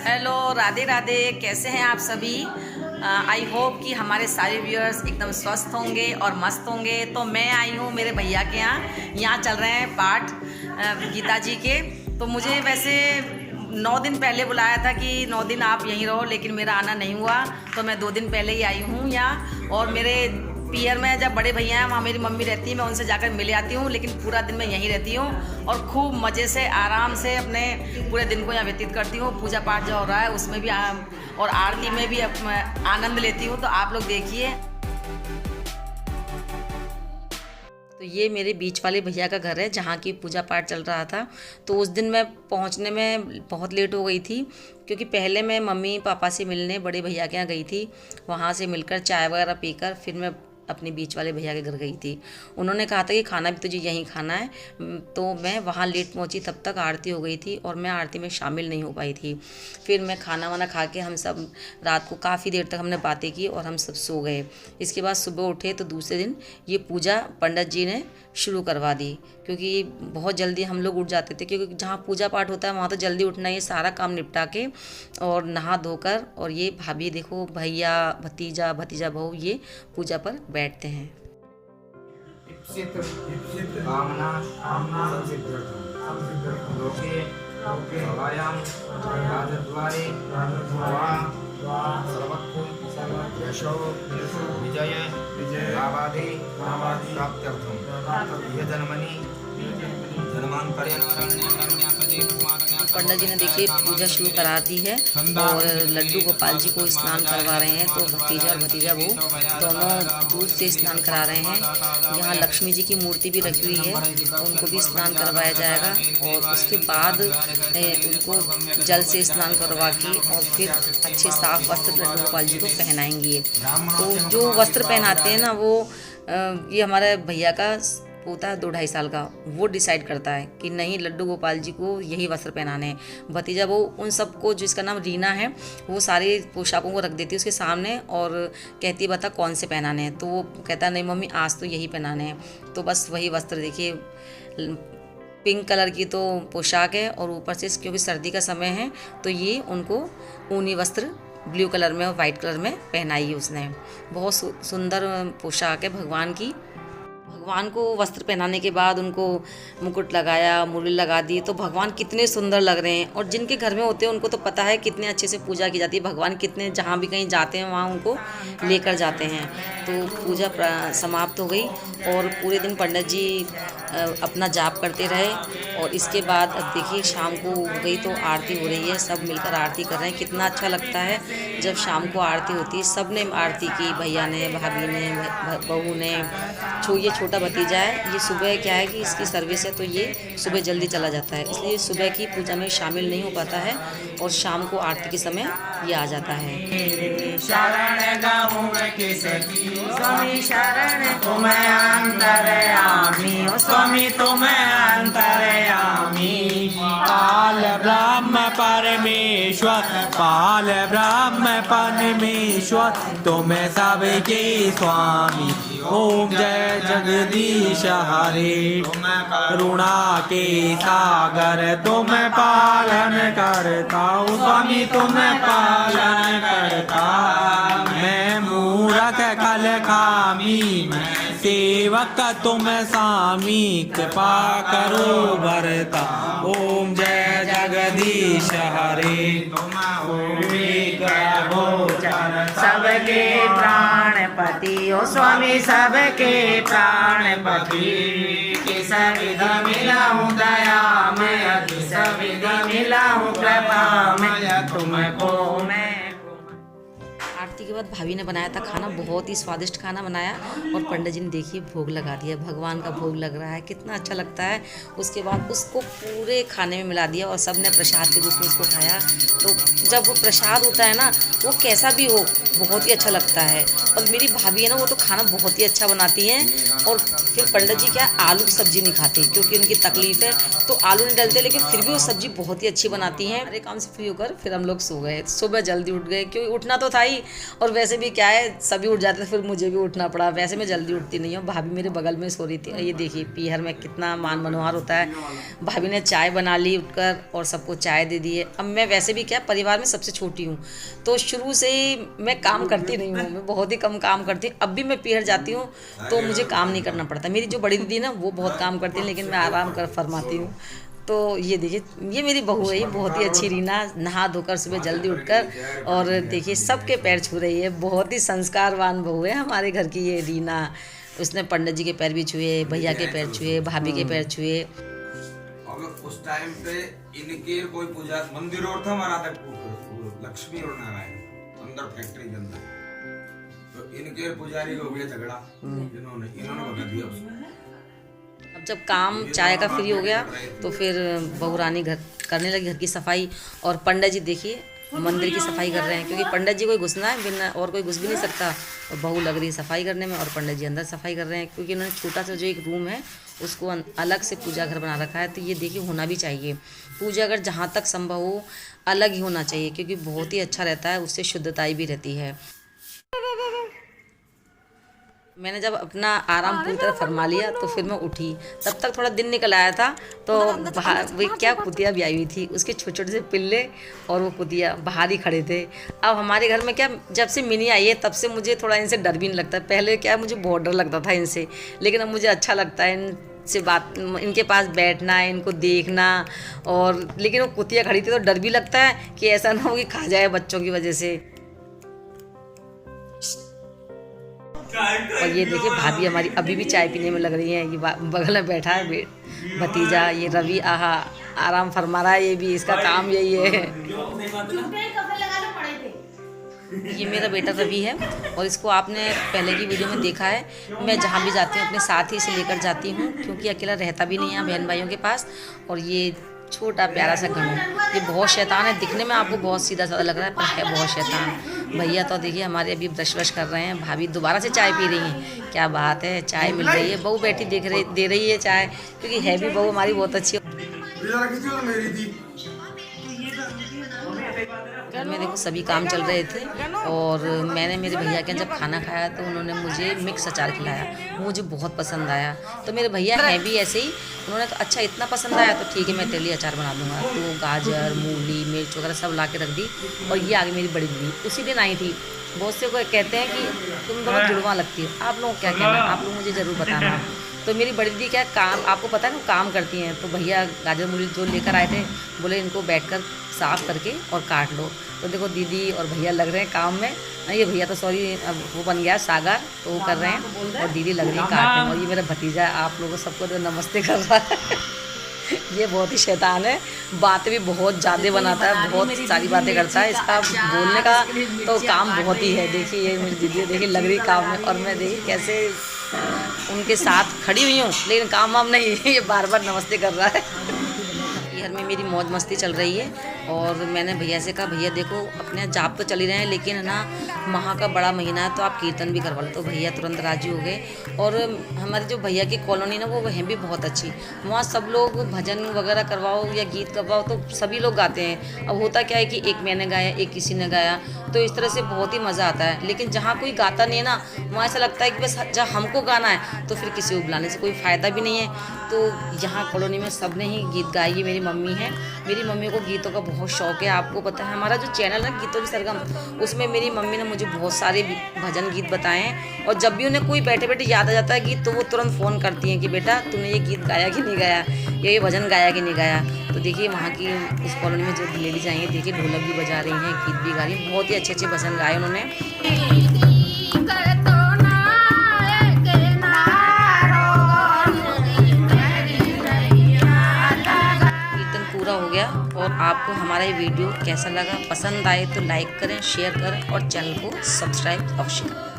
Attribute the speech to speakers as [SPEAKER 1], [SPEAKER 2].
[SPEAKER 1] Hello, Radhe Radhe. कैसे हैं आप सभी? आई होप कि हमारे सारे व्यूअर्स एकदम स्वस्थ होंगे और मस्त होंगे। तो मैं आई हूँ मेरे भैया के यहाँ चल रहे हैं पाठ गीता जी के। तो मुझे वैसे 9 दिन पहले बुलाया था कि 9 दिन आप यहीं रहो, लेकिन मेरा आना नहीं हुआ। तो मैं 2 दिन पहले ही आई हूँ यहाँ। और मेरे पियर में जब बड़े भैया हैं वहाँ मेरी मम्मी रहती है, मैं उनसे जाकर मिले आती हूँ। लेकिन पूरा दिन मैं यहीं रहती हूँ और खूब मज़े से आराम से अपने पूरे दिन को यहाँ व्यतीत करती हूँ। पूजा पाठ जो हो रहा है उसमें भी और आरती में भी आनंद लेती हूँ। तो आप लोग देखिए। तो ये मेरे बीच वाले भैया का घर है जहाँ की पूजा पाठ चल रहा था। तो उस दिन मैं पहुँचने में बहुत लेट हो गई थी, क्योंकि पहले मैं मम्मी पापा से मिलने बड़े भैया के यहाँ गई थी। वहाँ से मिलकर चाय वगैरह पीकर फिर मैं अपने बीच वाले भैया के घर गई थी। उन्होंने कहा था कि खाना भी तुझे यहीं खाना है। तो मैं वहाँ लेट पहुँची, तब तक आरती हो गई थी और मैं आरती में शामिल नहीं हो पाई थी। फिर मैं खाना वाना खा के हम सब रात को काफ़ी देर तक हमने बातें की और हम सब सो गए। इसके बाद सुबह उठे तो दूसरे दिन ये पूजा पंडित जी ने शुरू करवा दी, क्योंकि बहुत जल्दी हम लोग उठ जाते थे, क्योंकि जहाँ पूजा पाठ होता है वहाँ तो जल्दी उठना, ये सारा काम निपटा के और नहा धोकर। और ये भाभी देखो, भैया भतीजा भतीजा बहू ये पूजा पर बैठते हैं।
[SPEAKER 2] कामना लोके सभायां राजद्वारे सर्वत्र यशो विजय लाभादि प्राप्त्यर्थम यह जन्मनि
[SPEAKER 1] पंडित जी ने देखिए पूजा शुरू करा दी है और लड्डू गोपाल जी को स्नान करवा रहे हैं। तो भतीजा और भतीजा वो दोनों दूध से स्नान करा रहे हैं। यहाँ लक्ष्मी जी की मूर्ति भी रखी हुई है, उनको भी स्नान करवाया जाएगा। और उसके बाद उनको जल से स्नान करवा के और फिर अच्छे साफ वस्त्र लड्डू गोपाल जी को पहनाएंगे। तो जो वस्त्र पहनाते हैं ना, वो ये हमारे भैया का पोता है 2-2.5 साल का, वो डिसाइड करता है कि नहीं लड्डू गोपाल जी को यही वस्त्र पहनाने हैं। भतीजा वो उन सबको, जिसका नाम रीना है, वो सारी पोशाकों को रख देती है उसके सामने और कहती है बता कौन से पहनाने हैं। तो वो कहता है नहीं मम्मी आज तो यही पहनाने हैं। तो बस वही वस्त्र देखिए, पिंक कलर की तो पोशाक है और ऊपर से क्योंकि सर्दी का समय है तो ये उनको ऊनी वस्त्र ब्लू कलर में और वाइट कलर में पहनाई है उसने। बहुत सुंदर पोशाक है भगवान की। भगवान को वस्त्र पहनाने के बाद उनको मुकुट लगाया, मुरली लगा दी, तो भगवान कितने सुंदर लग रहे हैं। और जिनके घर में होते हैं उनको तो पता है कितने अच्छे से पूजा की जाती है। भगवान कितने जहाँ भी कहीं जाते हैं वहाँ उनको लेकर जाते हैं। तो पूजा समाप्त हो गई और पूरे दिन पंडित जी अपना जाप करते रहे। और इसके बाद अब देखिए शाम को हो गई तो आरती हो रही है, सब मिलकर आरती कर रहे हैं। कितना अच्छा लगता है जब शाम को आरती होती है। सब ने आरती की, भैया ने, भाभी ने, बहू ने। ये छोटा भतीजा है, ये सुबह क्या है कि इसकी सर्विस है तो ये सुबह जल्दी चला जाता है, इसलिए सुबह की पूजा में शामिल नहीं हो पाता है और शाम को आरती के समय ये आ जाता है।
[SPEAKER 3] शरण गाऊं मैं किसकी स्वामी शरण तुम्हें अंतर्यामी, स्वामी तुम्हें अंतर्यामी। पाल ब्रह्म परमेश्वर, पाल ब्रह्म परमेश्वर, तुम्हें सबके स्वामी। ओम जय जगदीश हरे, करुणा के सागर तुम पालन करता हूँ स्वामी, तुम्हें पालन करता। मैं मूरख कल खामी, मैं सेवक तुम स्वामी, कृपा करो भरता। ओम जय जगदीश हरे, सबके प्राणपति ओ स्वामी, सबके प्राणपति। किस विध मिलाऊं दयामय, किस विध मिलाऊं कृपामय, तुमको मैं।
[SPEAKER 1] आरती के बाद भाभी ने बनाया था खाना, बहुत ही स्वादिष्ट खाना बनाया और पंडित जी ने देखिए भोग लगा दिया। भगवान का भोग लग रहा है, कितना अच्छा लगता है। उसके बाद उसको पूरे खाने में मिला दिया और सब ने प्रसाद के रूप में उसको खाया। तो जब वो प्रसाद होता है ना, वो कैसा भी हो बहुत ही अच्छा लगता है। और मेरी भाभी है ना, वो तो खाना बहुत ही अच्छा बनाती हैं और फिर पंडित जी क्या आलू की सब्जी नहीं खाते क्योंकि उनकी तकलीफ है, तो आलू नहीं डालते, लेकिन फिर भी वो सब्जी बहुत ही अच्छी बनाती हैं। अरे काम से फ्री होकर फिर हम लोग सो गए। सुबह जल्दी उठ गए क्योंकि उठना तो था ही, और वैसे भी क्या है सभी उठ जाते थे, फिर मुझे भी उठना पड़ा। वैसे मैं जल्दी उठती नहीं हूँ। भाभी मेरे बगल में सो रही थी। ये देखिए पीहर में कितना मान मनोहर होता है। भाभी ने चाय बना ली उठकर और सबको चाय दे दी है। अब मैं वैसे भी क्या परिवार में सबसे छोटी हूँ, तो शुरू से ही मैं काम करती नहीं हूँ, मैं बहुत ही कम काम करती हूँ। अब भी मैं पीहर जाती हूँ तो मुझे काम नहीं करना पड़ता। मेरी जो बड़ी दीदी ना वो बहुत काम करती है, लेकिन मैं आराम कर फरमाती हूँ। तो ये देखिए ये मेरी बहू है, ये बहुत ही अच्छी रीना, नहा धोकर सुबह जल्दी उठकर, और देखिए सबके पैर छू रही है। बहुत ही संस्कारवान बहू है हमारे घर की ये रीना। उसने पंडित जी के पैर भी छुए, भैया के पैर छुए, भाभी के पैर छुए।
[SPEAKER 4] उस टाइम पे इनके कोई पूजा मंदिर और था हमारा लक्ष्मी और नारायण अंदर फैक्ट्री के अंदर, तो इनके पुजारी को हुआ झगड़ा, इन्होंने बता दिया उसको।
[SPEAKER 1] अब जब काम चाय का फ्री हो गया तो फिर बहू रानी घर करने लगी घर की सफाई, और पंडित जी देखिए मंदिर की सफाई कर रहे हैं, क्योंकि पंडित जी कोई घुसना है बिना, और कोई घुस भी नहीं सकता। और बहू लग रही है सफाई करने में और पंडित जी अंदर सफाई कर रहे हैं, क्योंकि उन्होंने छोटा सा जो एक रूम है उसको अलग से पूजा घर बना रखा है। तो ये देखिए होना भी चाहिए, पूजा घर जहाँ तक संभव हो अलग ही होना चाहिए, क्योंकि बहुत ही अच्छा रहता है, उससे शुद्धताई भी रहती है। मैंने जब अपना आराम पूरी तरह फरमा लिया तो फिर मैं उठी। तब तक थोड़ा दिन निकल आया था, तो वो क्या कुतिया भी आई हुई थी, उसके छोटे छोटे से पिल्ले और वो कुतिया बाहर ही खड़े थे। अब हमारे घर में क्या जब से मिनी आई है तब से मुझे थोड़ा इनसे डर भी नहीं लगता। पहले क्या मुझे बहुत डर लगता था इनसे, लेकिन अब मुझे अच्छा लगता है इनसे बात, इनके पास बैठना, इनको देखना। और लेकिन वो कुतिया खड़ी थी तो डर भी लगता है कि ऐसा ना हो कि खा जाए बच्चों की वजह से। और ये देखिए भाभी हमारी अभी भी चाय पीने में लग रही है। ये बगल में बैठा है भतीजा, ये रवि आहा आराम फरमा रहा है, ये भी इसका काम यही है। ये मेरा बेटा रवि है, और इसको आपने पहले की वीडियो में देखा है। मैं जहाँ भी जाती हूँ अपने साथ ही से लेकर जाती हूँ, क्योंकि अकेला रहता भी नहीं है बहन भाइयों के पास। और ये छोटा प्यारा सा घनू, ये बहुत शैतान है। दिखने में आपको बहुत सीधा साधा लग रहा है, पर है बहुत शैतान। भैया तो देखिए हमारे अभी ब्रश व्रश कर रहे हैं, भाभी दोबारा से चाय पी रही हैं। क्या बात है, चाय मिल रही है, बहू बैठी दे रही है चाय, क्योंकि है भी बहू हमारी बहुत अच्छी। घर में देखो सभी काम चल रहे थे, और मैंने मेरे भैया के जब खाना खाया तो उन्होंने मुझे मिक्स अचार खिलाया, मुझे बहुत पसंद आया। तो मेरे भैया हैं भी ऐसे ही, उन्होंने कहा अच्छा इतना पसंद आया तो ठीक है मैं तेरे लिए अचार बना दूंगा। तो गाजर, मूली, मिर्च वगैरह सब ला के रख दी। और ये आगे मेरी बड़ी दीदी उसी दिन आई थी। बहुत से कोई कहते हैं कि तुम दोनों जुड़वा लगती हो, आप लोग क्या कहना, आप लोग मुझे ज़रूर बताना। तो मेरी बड़ी दीदी क्या काम, आपको पता है ना काम करती हैं। तो भैया गाजर मूली जो लेकर आए थे, बोले इनको बैठकर साफ़ करके और काट लो। तो देखो दीदी और भैया लग रहे हैं काम में। ये भैया तो सॉरी अब वो बन गया सागर, तो वो कर रहे हैं, और दीदी लग रही है काटने। और ये मेरा भतीजा आप लोगों सबको तो नमस्ते कर रहा है। ये बहुत ही शैतान है, बातें भी बहुत ज़्यादा बनाता है, बहुत सारी बातें करता है। इसका बोलने का तो काम बहुत ही है। देखिए ये मेरी दीदी देखिए लग रही काम में, और मैं देखिए कैसे उनके साथ खड़ी हुई हूँ, लेकिन काम वाम नहीं, ये बार बार नमस्ते कर रहा है। घर में मेरी मौज मस्ती चल रही है। और मैंने भैया से कहा भैया देखो अपने जाप तो चल ही रहे हैं, लेकिन है ना माह का बड़ा महीना है तो आप कीर्तन भी करवा लो। तो भैया तुरंत राजी हो गए। और हमारी जो भैया की कॉलोनी ना वो है भी बहुत अच्छी, वहाँ सब लोग भजन वगैरह करवाओ या गीत करवाओ तो सभी लोग गाते हैं। अब होता क्या है कि एक मैंने गाया, एक किसी ने गाया, तो इस तरह से बहुत ही मज़ा आता है। लेकिन जहाँ कोई गाता नहीं है ना, वहाँ ऐसा लगता है कि बस जब हमको गाना है तो फिर किसी को बुलाने से कोई फ़ायदा भी नहीं है। तो यहाँ कॉलोनी में सब ने ही गीत गाए। ये मेरी मम्मी है, मेरी मम्मी को गीतों का बहुत शौक है। आपको पता है हमारा जो चैनल है गीतों की सरगम, उसमें मेरी मम्मी ने मुझे बहुत सारे भजन गीत बताए हैं। और जब भी उन्हें कोई बैठे बैठे याद आ जाता है गीत, तो वो तुरंत फ़ोन करती हैं कि बेटा तूने ये गीत गाया कि नहीं गाया, ये भजन गाया कि नहीं गाया। तो देखिए वहाँ की उस कॉलोनी में जो लेडीज आई हैं, देखिए ढोलक भी बजा रही हैं, गीत भी गा रही हैं, बहुत ही अच्छे अच्छे भजन गाए उन्होंने। हो गया। और आपको हमारा ये वीडियो कैसा लगा, पसंद आए तो लाइक करें, शेयर करें और चैनल को सब्सक्राइब अवश्य करें।